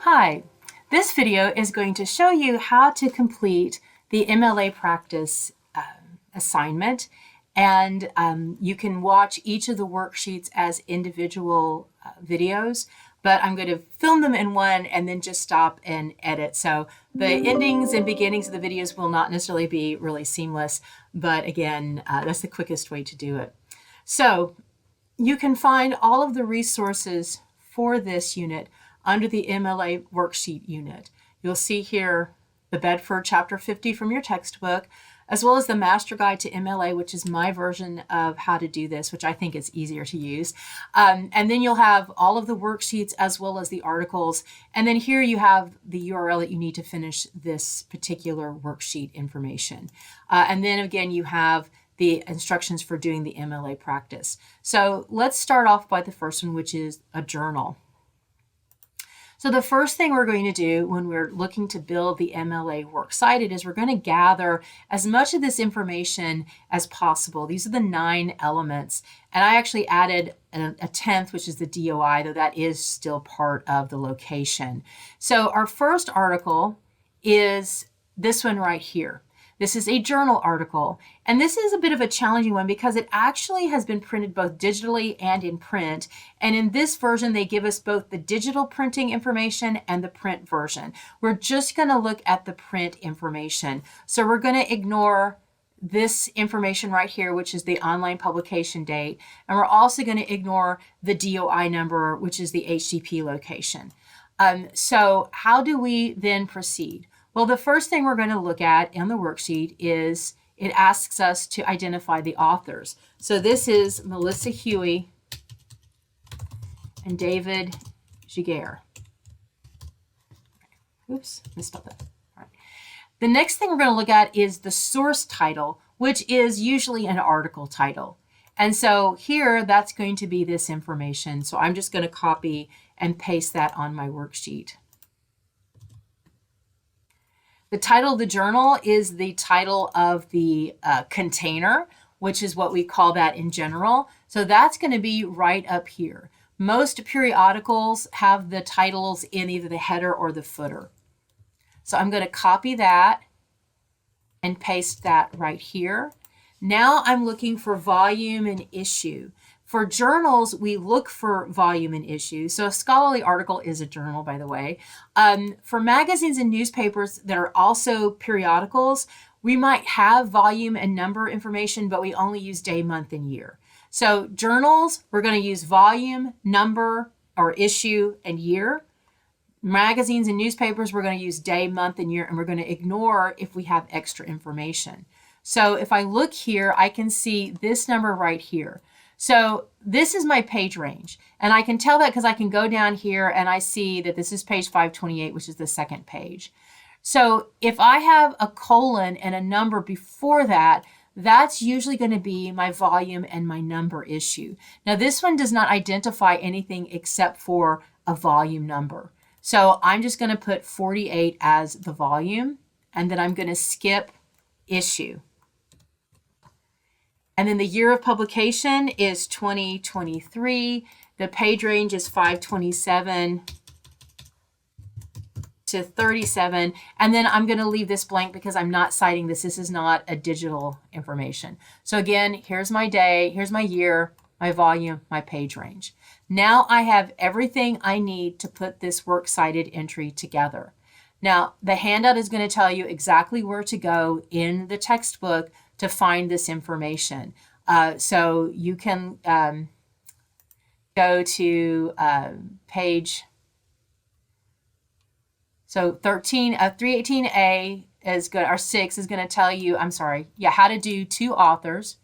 Hi, this video is going to show you how to complete the MLA practice assignment, and you can watch each of the worksheets as individual videos, but I'm going to film them in one and then just stop and edit. So the endings and beginnings of the videos will not necessarily be really seamless, but again, that's the quickest way to do it. So you can find all of the resources for this unit under the MLA worksheet unit. You'll see here the Bedford Chapter 50 from your textbook, as well as the Master Guide to MLA, which is my version of how to do this, which I think is easier to use. And then you'll have all of the worksheets as well as the articles. And then here you have the URL that you need to finish this particular worksheet information. And then again, you have the instructions for doing the MLA practice. So let's start off by the first one, which is a journal. So the first thing we're going to do when we're looking to build the MLA works cited is we're going to gather as much of this information as possible. These are the 9 elements, and I actually added a 10th, which is the DOI, though that is still part of the location. So our first article is this one right here. This is a journal article, and this is a bit of a challenging one because it actually has been printed both digitally and in print. And in this version, they give us both the digital printing information and the print version. We're just going to look at the print information. So we're going to ignore this information right here, which is the online publication date. And we're also going to ignore the DOI number, which is the HTTP location. So how do we then proceed? Well, the first thing we're going to look at in the worksheet is it asks us to identify the authors. So this is Melissa Huey and David Giguere. Oops, misspelled that. All right. The next thing we're going to look at is the source title, which is usually an article title. And so here, that's going to be this information. So I'm just going to copy and paste that on my worksheet. The title of the journal is the title of the container, which is what we call that in general. So that's going to be right up here. Most periodicals have the titles in either the header or the footer. So I'm going to copy that and paste that right here. Now I'm looking for volume and issue. For journals, we look for volume and issue. So a scholarly article is a journal, by the way. For magazines and newspapers that are also periodicals, we might have volume and number information, but we only use day, month, and year. So journals, we're going to use volume, number, or issue, and year. Magazines and newspapers, we're going to use day, month, and year, and we're going to ignore if we have extra information. So if I look here, I can see this number right here. So this is my page range, and I can tell that because I can go down here and I see that this is page 528, which is the second page. So if I have a colon and a number before that, that's usually going to be my volume and my number issue. Now this one does not identify anything except for a volume number. So I'm just going to put 48 as the volume, and then I'm going to skip issue. And then the year of publication is 2023. The page range is 527 to 37. And then I'm going to leave this blank because I'm not citing this. This is not a digital information. So again, here's my day, here's my year, my volume, my page range. Now I have everything I need to put this works cited entry together. Now, the handout is going to tell you exactly where to go in the textbook to find this information. So you can go to page, so 318A is good, or 6 is going to tell you, how to do 2 authors,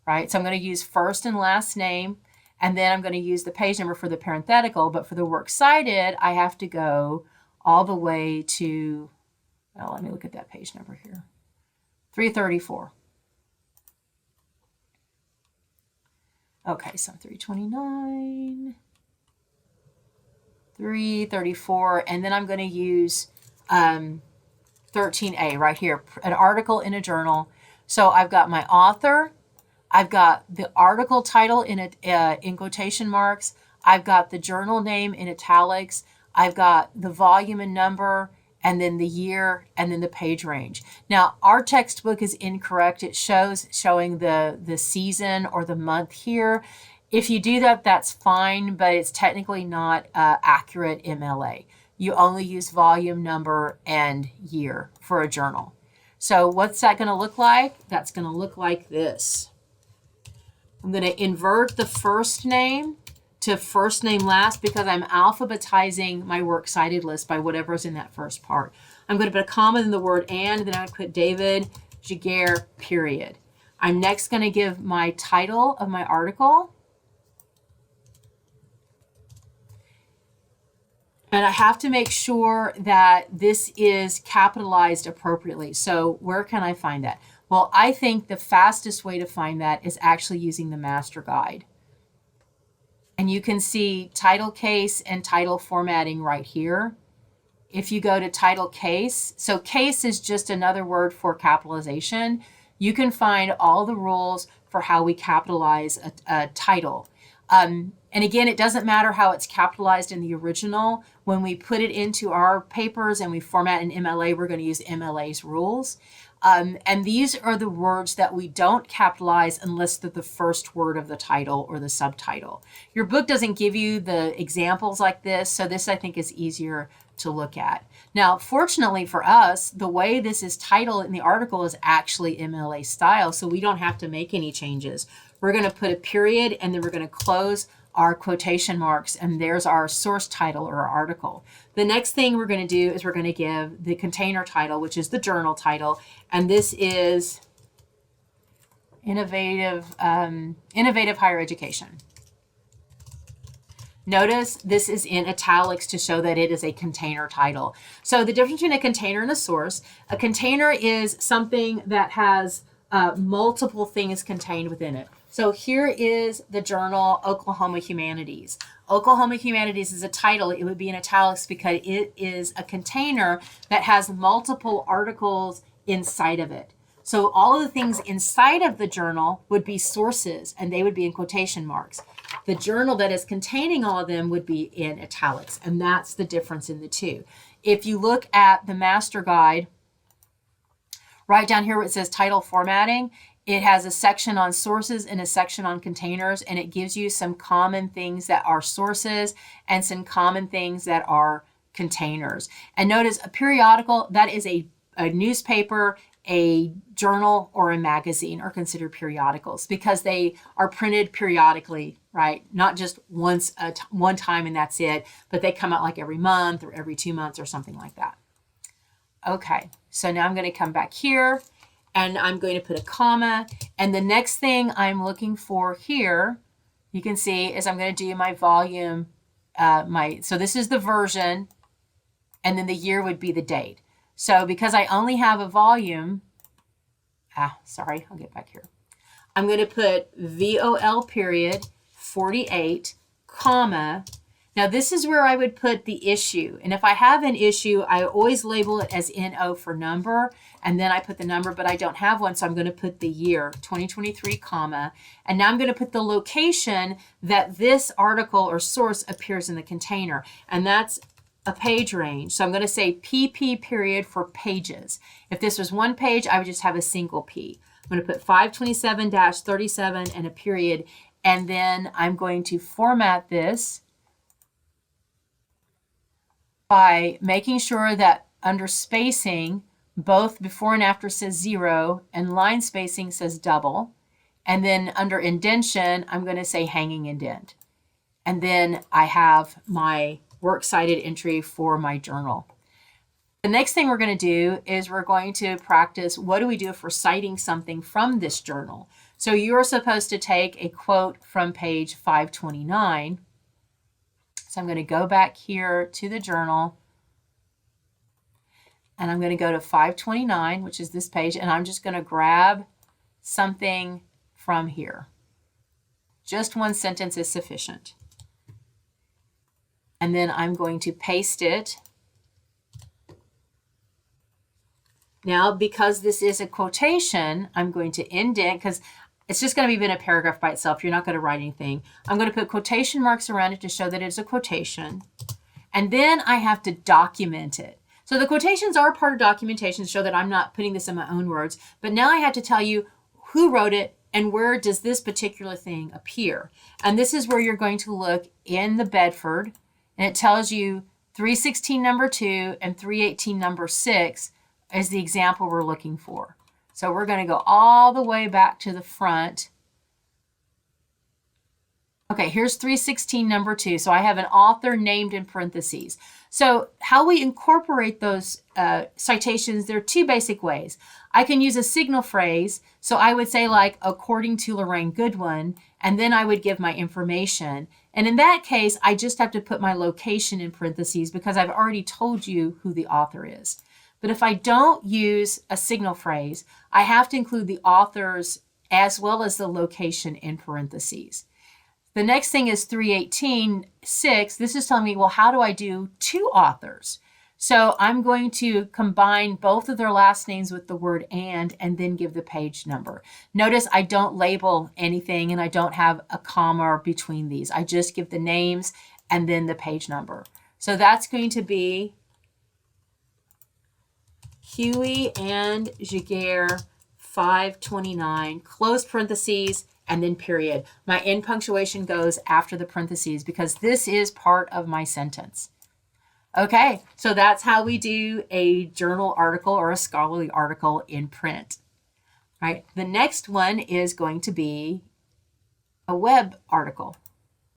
right? So I'm going to use first and last name, and then I'm going to use the page number for the parenthetical, but for the works cited, I have to go all the way to, well, let me look at that page number here, 334. Okay, so 329, 334, and then I'm going to use 13A right here, an article in a journal. So I've got my author, I've got the article title in quotation marks, I've got the journal name in italics, I've got the volume and number, and then the year, and then the page range. Now, our textbook is incorrect. It showing the season or the month here. If you do that, that's fine, but it's technically not accurate MLA. You only use volume, number, and year for a journal. So what's that going to look like? That's going to look like this. I'm going to invert the first name to first name last because I'm alphabetizing my works cited list by whatever's in that first part. I'm going to put a comma in the word and, then I'm going to put David Giguere, period. I'm next going to give my title of my article. And I have to make sure that this is capitalized appropriately. So where can I find that? Well, I think the fastest way to find that is actually using the master guide. And you can see title case and title formatting right here. If you go to title case, so case is just another word for capitalization. You can find all the rules for how we capitalize a title. And again, it doesn't matter how it's capitalized in the original. When we put it into our papers and we format an MLA, we're going to use MLA's rules. And these are the words that we don't capitalize unless they're the first word of the title or the subtitle. Your book doesn't give you the examples like this, so this I think is easier to look at. Now, fortunately for us, the way this is titled in the article is actually MLA style, so we don't have to make any changes. We're going to put a period and then we're going to close our quotation marks, and there's our source title or our article. The next thing we're going to do is we're going to give the container title, which is the journal title, and this is Innovative Higher Education. Notice this is in italics to show that it is a container title. So the difference between a container and a source, a container is something that has multiple things contained within it. So here is the journal Oklahoma Humanities. Oklahoma Humanities is a title. It would be in italics because it is a container that has multiple articles inside of it. So all of the things inside of the journal would be sources, and they would be in quotation marks. The journal that is containing all of them would be in italics, and that's the difference in the two. If you look at the master guide, right down here where it says title formatting, it has a section on sources and a section on containers, and it gives you some common things that are sources and some common things that are containers. And notice a periodical, that is a newspaper, a journal, or a magazine are considered periodicals because they are printed periodically, right? Not just one time and that's it, but they come out like every month or every 2 months or something like that. Okay, so now I'm going to come back here and I'm going to put a comma. And the next thing I'm looking for here, you can see, is I'm going to do my volume, so this is the version, and then the year would be the date. So because I only have a volume, sorry, I'll get back here. I'm going to put VOL period 48, comma. Now this is where I would put the issue. And if I have an issue, I always label it as NO for number, and then I put the number, but I don't have one, so I'm going to put the year, 2023, comma. And now I'm going to put the location that this article or source appears in the container, and that's a page range. So I'm going to say PP period for pages. If this was one page, I would just have a single P. I'm going to put 527-37 and a period, and then I'm going to format this by making sure that under spacing, both before and after says 0 and line spacing says double. And then under indentation, I'm going to say hanging indent. And then I have my works cited entry for my journal. The next thing we're going to do is we're going to practice what do we do if we're citing something from this journal. So you're supposed to take a quote from page 529. So I'm going to go back here to the journal, and I'm going to go to 529, which is this page, and I'm just going to grab something from here. Just one sentence is sufficient. And then I'm going to paste it. Now, because this is a quotation, I'm going to indent, because it's just going to be in a paragraph by itself. You're not going to write anything. I'm going to put quotation marks around it to show that it's a quotation. And then I have to document it. So the quotations are part of documentation to show that I'm not putting this in my own words, but now I have to tell you who wrote it and where does this particular thing appear. And this is where you're going to look in the Bedford, and it tells you 316 number 2 and 318 number 6 is the example we're looking for. So we're going to go all the way back to the front. Okay, here's 316 number 2. So I have an author named in parentheses. So how we incorporate those citations, there are two basic ways. I can use a signal phrase. So I would say like, according to Lorraine Goodwin, and then I would give my information. And in that case, I just have to put my location in parentheses because I've already told you who the author is. But if I don't use a signal phrase, I have to include the authors as well as the location in parentheses. The next thing is 318.6. This is telling me, well, how do I do two authors? So I'm going to combine both of their last names with the word and then give the page number. Notice I don't label anything and I don't have a comma between these. I just give the names and then the page number. So that's going to be Huey and Giguere 529, close parentheses, and then period. My end punctuation goes after the parentheses because this is part of my sentence. Okay, so that's how we do a journal article or a scholarly article in print. All right, the next one is going to be a web article.